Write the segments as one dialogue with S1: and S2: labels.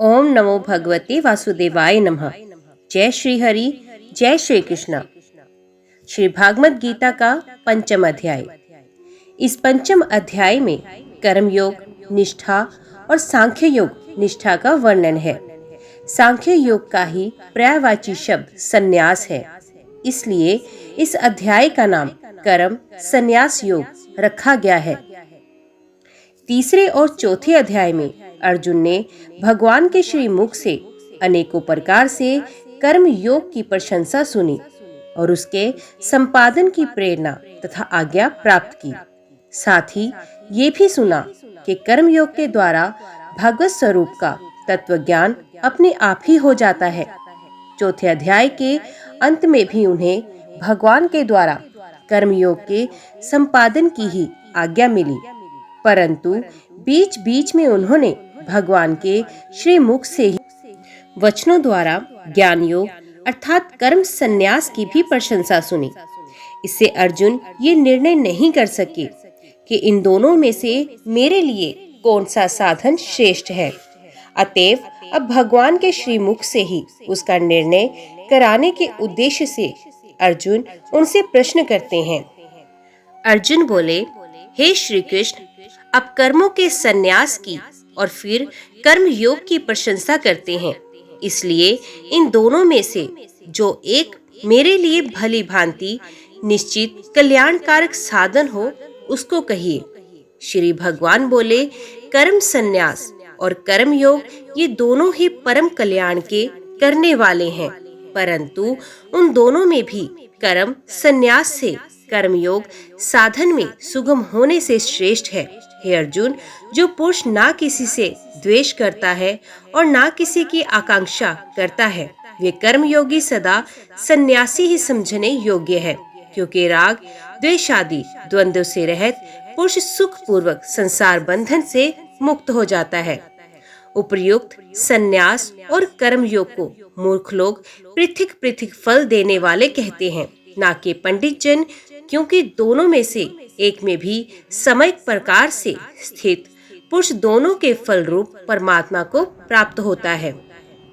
S1: ओम नमो भगवते वासुदेवाय नमः। जय श्री हरि, जय श्री कृष्ण। श्री भागवत गीता का पंचम अध्याय। इस पंचम अध्याय में कर्मयोग, निष्ठा और सांख्य योग निष्ठा का वर्णन है। सांख्य योग का ही पर्यायवाची शब्द संन्यास है, इसलिए इस अध्याय का नाम कर्म संन्यास योग रखा गया है। तीसरे और चौथे अध्याय में अर्जुन ने भगवान के श्री मुख से अनेकों प्रकार से कर्म योग की प्रशंसा सुनी और उसके संपादन की प्रेरणा तथा आज्ञा प्राप्त की। साथ ही ये भी सुना कि कर्म योग के द्वारा भगवत स्वरूप का तत्व ज्ञान अपने आप ही हो जाता है। चौथे अध्याय के अंत में भी उन्हें भगवान के द्वारा कर्म योग के संपादन की ही आज्ञा मिली, परंतु बीच बीच में उन्होंने भगवान के श्री मुख से ही वचनों द्वारा ज्ञान योग अर्थात कर्म संन्यास की भी प्रशंसा सुनी। इससे अर्जुन ये निर्णय नहीं कर सके कि इन दोनों में से मेरे लिए कौन सा साधन श्रेष्ठ है। अतएव अब भगवान के श्री मुख से ही उसका निर्णय कराने के उद्देश्य से अर्जुन उनसे प्रश्न करते हैं। अर्जुन बोले, हे श्री कृष्ण, आप कर्मों के संन्यास की और फिर कर्म योग की प्रशंसा करते हैं, इसलिए इन दोनों में से जो एक मेरे लिए भली भांति निश्चित कल्याणकारक साधन हो उसको कहिए। श्री भगवान बोले, कर्म संन्यास और कर्म योग ये दोनों ही परम कल्याण के करने वाले हैं, परंतु उन दोनों में भी कर्म संन्यास से कर्म योग साधन में सुगम होने से श्रेष्ठ है। हे अर्जुन, जो पुरुष ना किसी से द्वेष करता है और ना किसी की आकांक्षा करता है, वे कर्मयोगी सदा सन्यासी ही समझने योग्य है, क्योंकि राग द्वेष आदि द्वंद्व से रहित पुरुष सुख पूर्वक संसार बंधन से मुक्त हो जाता है। उपर्युक्त सन्यास और कर्म योग को मूर्ख लोग पृथक पृथक फल देने वाले कहते हैं, ना कि पंडित जन, क्योंकि दोनों में से एक में भी समय प्रकार से स्थित पुरुष दोनों के फल रूप परमात्मा को प्राप्त होता है।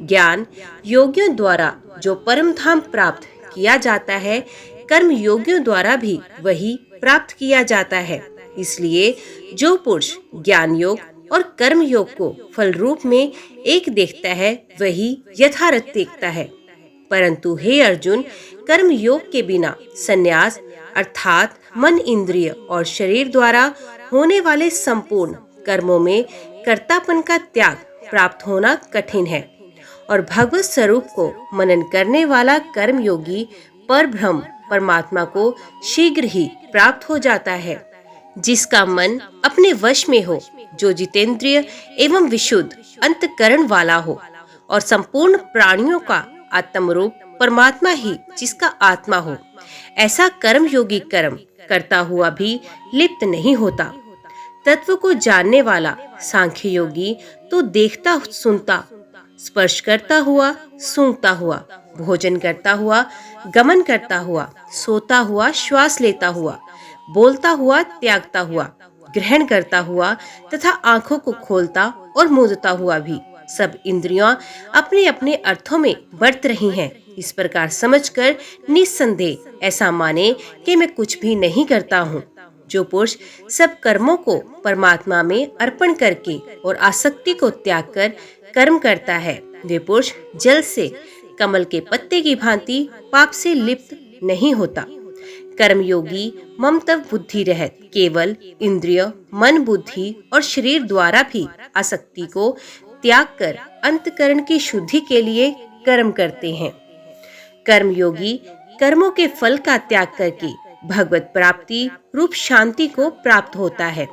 S1: ज्ञान योगियों द्वारा जो परम धाम प्राप्त किया जाता है, कर्म योगियों द्वारा भी वही प्राप्त किया जाता है। इसलिए जो पुरुष ज्ञान योग और कर्म योग को फल रूप में एक देखता है, वही यथार्थ देखता है। परंतु हे अर्जुन, कर्म योग के बिना संन्यास अर्थात मन, इंद्रिय और शरीर द्वारा होने वाले संपूर्ण कर्मों में कर्तापन का त्याग प्राप्त होना कठिन है, और भगवत स्वरूप को मनन करने वाला कर्म योगी परब्रह्म परमात्मा को शीघ्र ही प्राप्त हो जाता है। जिसका मन अपने वश में हो, जो जितेंद्रिय एवं विशुद्ध अंतकरण वाला हो और संपूर्ण प्राणियों का आत्मरूप परमात्मा ही जिसका आत्मा हो, ऐसा कर्म योगी कर्म करता हुआ भी लिप्त नहीं होता। तत्व को जानने वाला सांख्य योगी तो देखता, सुनता, स्पर्श करता हुआ, सूंघता हुआ, भोजन करता हुआ, गमन करता हुआ, सोता हुआ, श्वास लेता हुआ, बोलता हुआ, त्यागता हुआ, ग्रहण करता हुआ तथा आंखों को खोलता और मूंदता हुआ भी सब इंद्रियां अपने अपने अर्थों में बरत रही हैं। इस प्रकार समझकर निस्संदेह ऐसा माने कि मैं कुछ भी नहीं करता हूँ। जो पुरुष सब कर्मों को परमात्मा में अर्पण करके और आसक्ति को त्याग कर कर्म करता है, वे पुरुष जल से कमल के पत्ते की भांति पाप से लिप्त नहीं होता। कर्मयोगी ममतव बुद्धि रहित केवल इंद्रिय, मन, बुद्धि और शरीर द्वारा भी आसक्ति को त्याग कर अंतकरण की शुद्धि के लिए कर्म करते हैं। कर्मयोगी कर्मों के फल का त्याग करके भगवत प्राप्ति रूप शांति को प्राप्त होता है,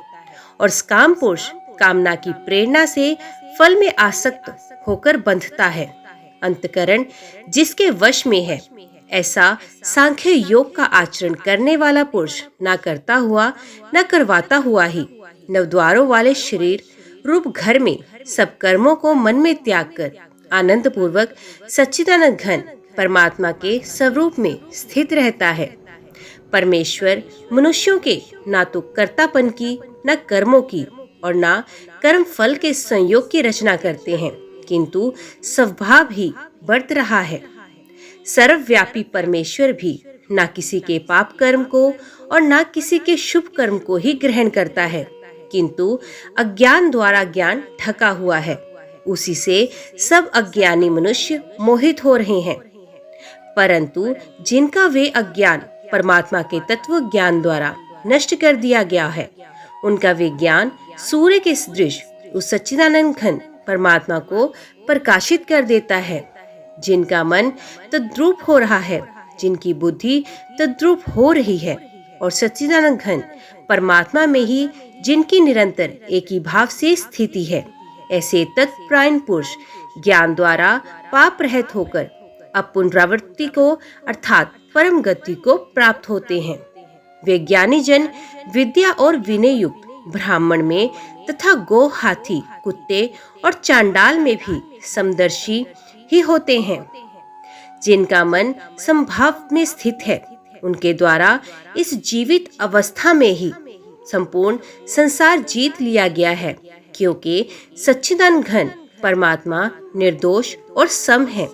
S1: और काम पुरुष कामना की प्रेरणा से फल में आसक्त होकर बंधता है। अंतकरण जिसके वश में है, ऐसा सांख्य योग का आचरण करने वाला पुरुष न करता हुआ न करवाता हुआ ही नवद्वारों वाले शरीर रूप घर में सब कर्मों को मन में त्याग कर आनंद पूर्वक सच्चिदानंद घन परमात्मा के स्वरूप में स्थित रहता है। परमेश्वर मनुष्यों के ना तो कर्तापन की, न कर्मों की और ना कर्म फल के संयोग की रचना करते हैं, किंतु स्वभाव ही बढ़ रहा है। सर्वव्यापी परमेश्वर भी न किसी के पाप कर्म को और न किसी के शुभ कर्म को ही ग्रहण करता है, किंतु अज्ञान द्वारा ज्ञान ढका हुआ है। उसी से सब अज्ञानी मनुष्य मोहित हो रहे हैं। परंतु जिनका वे अज्ञान परमात्मा के तत्व ज्ञान द्वारा नष्ट कर दिया गया है, उनका वे ज्ञान सूर्य के सदृश उस सच्चिदानंद घन परमात्मा को प्रकाशित कर देता है। जिनका मन तद्रूप हो रहा है, जिनकी बुद्धि तद्रूप हो रही है और सच्चिदानंद घन परमात्मा में ही जिनकी निरंतर एक ही भाव से स्थिति है, ऐसे तत्परायण पुरुष ज्ञान द्वारा पाप रहित होकर अब पुनरावृत्ति को अर्थात परम गति को प्राप्त होते हैं। वे ज्ञानी जन विद्या और विनय युक्त ब्राह्मण में तथा गो, हाथी, कुत्ते और चांडाल में भी समदर्शी ही होते हैं। जिनका मन संभाव में स्थित है, उनके द्वारा इस जीवित अवस्था में ही संपूर्ण संसार जीत लिया गया है, क्योंकि सच्चिदानंद घन परमात्मा निर्दोष और सम है।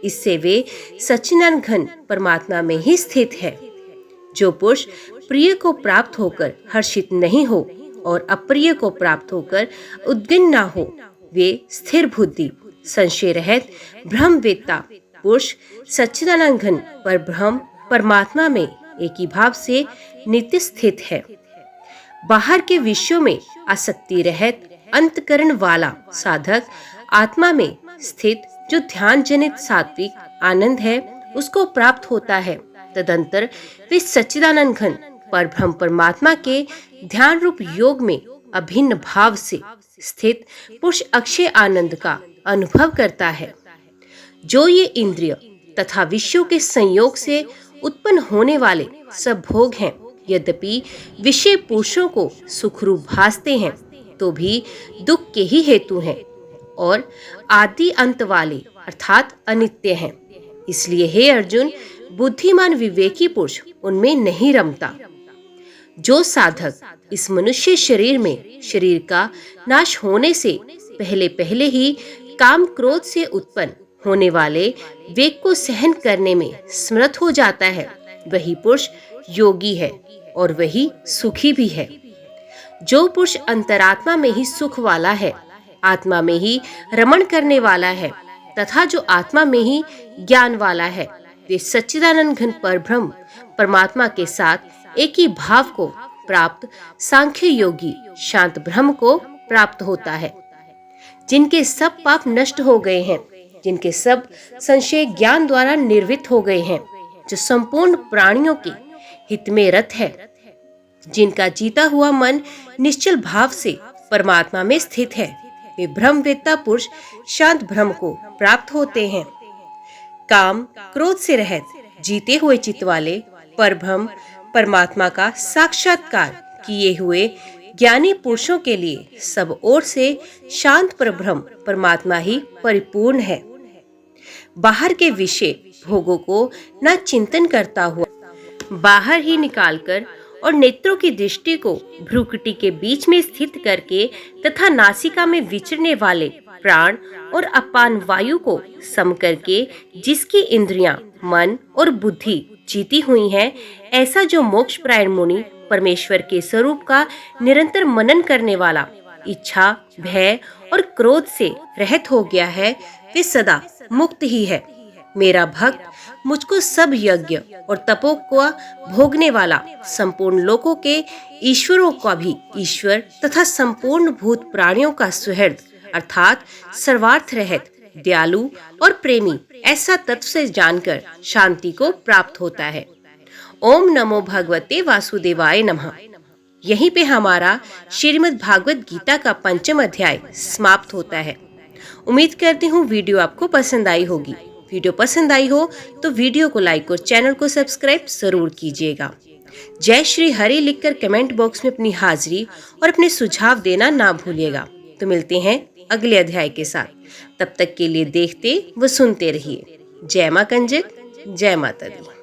S1: इससे वे सच्चिदानंद घन परमात्मा में ही स्थित है। जो पुरुष प्रिय को प्राप्त होकर हर्षित नहीं हो और अप्रिय को प्राप्त होकर उद्विग्न न हो, वे स्थिर बुद्धि संशय रहित ब्रह्मवेत्ता पुरुष सच्चिदानंद घन पर ब्रह्म परमात्मा में एक ही भाव से नित्य स्थित है। बाहर के विषयों में आसक्ति रहित अंतकरण वाला साधक आत्मा में स्थित जो ध्यान जनित सात्विक आनंद है, उसको प्राप्त होता है। तदंतर वे सच्चिदानंद घन पर ब्रह्म परमात्मा के ध्यान रूप योग में अभिन्न भाव से स्थित पुरुष अक्षय आनंद का अनुभव करता है। जो ये इंद्रिय तथा विषयों के संयोग से उत्पन्न होने वाले सब भोग हैं, यद्यपि विषय पुरुषों को सुखरूप भासते हैं, तो भी दुख के ही हेतु हैं और आदि अंत वाले अर्थात अनित्य हैं। इसलिए हे अर्जुन, बुद्धिमान विवेकी पुरुष उनमें नहीं रमता। जो साधक इस मनुष्य शरीर में शरीर का नाश होने से पहले पहले ही काम क्रोध से उत्पन्न होने वाले वेग को सहन करने में समर्थ हो जाता है, वही पुरुष योगी है और वही सुखी भी है। जो पुरुष अंतरात्मा में ही सुख वाला है, आत्मा में ही रमण करने वाला है तथा जो आत्मा में ही ज्ञान वाला है, वे सच्चिदानंद घन परब्रह्म परमात्मा के साथ एक ही भाव को प्राप्त सांख्य योगी शांत ब्रह्म को प्राप्त होता है। जिनके सब पाप नष्ट हो गए हैं, जिनके सब संशय ज्ञान द्वारा निर्वित हो गए हैं, जो संपूर्ण प्राणियों के हित में रत है, जिनका जीता हुआ मन निश्चल भाव से परमात्मा में स्थित है, वे ब्रह्मवेत्ता पुरुष शांत ब्रह्म को प्राप्त होते हैं। काम क्रोध से रहित जीते हुए चित्त वाले परब्रह्म परमात्मा का साक्षात्कार किए हुए ज्ञानी पुरुषों के लिए सब ओर से शांत परब्रह्म परमात्मा ही परिपूर्ण है। बाहर के विषय भोगों को न चिंतन करता हुआ बाहर ही निकालकर और नेत्रों की दृष्टि को भ्रूकुटी के बीच में स्थित करके तथा नासिका में विचरने वाले प्राण और अपान वायु को सम करके जिसकी इंद्रियां, मन और बुद्धि जीती हुई हैं, ऐसा जो मोक्ष प्रायण मुनि परमेश्वर के स्वरूप का निरंतर मनन करने वाला इच्छा, भय और क्रोध से रहित हो गया है, वे सदा मुक्त ही है। मेरा भक्त मुझको सब यज्ञ और तपों को भोगने वाला संपूर्ण लोकों के ईश्वरों का भी ईश्वर तथा संपूर्ण भूत प्राणियों का सुहृद अर्थात सर्वार्थ रहित दयालु और प्रेमी ऐसा तत्व से जानकर शांति को प्राप्त होता है। ओम नमो भगवते वासुदेवाय नमः। यहीं पे हमारा श्रीमद् भागवत गीता का 5वां अध्याय समाप्त होता है। उम्मीद करती हूँ वीडियो आपको पसंद आई होगी। वीडियो पसंद आई हो तो वीडियो को लाइक और चैनल को सब्सक्राइब जरूर कीजिएगा। जय श्री हरि लिखकर कमेंट बॉक्स में अपनी हाजिरी और अपने सुझाव देना ना भूलिएगा। तो मिलते हैं अगले अध्याय के साथ। तब तक के लिए देखते व सुनते रहिए। जय मां कंजक, जय माता दी।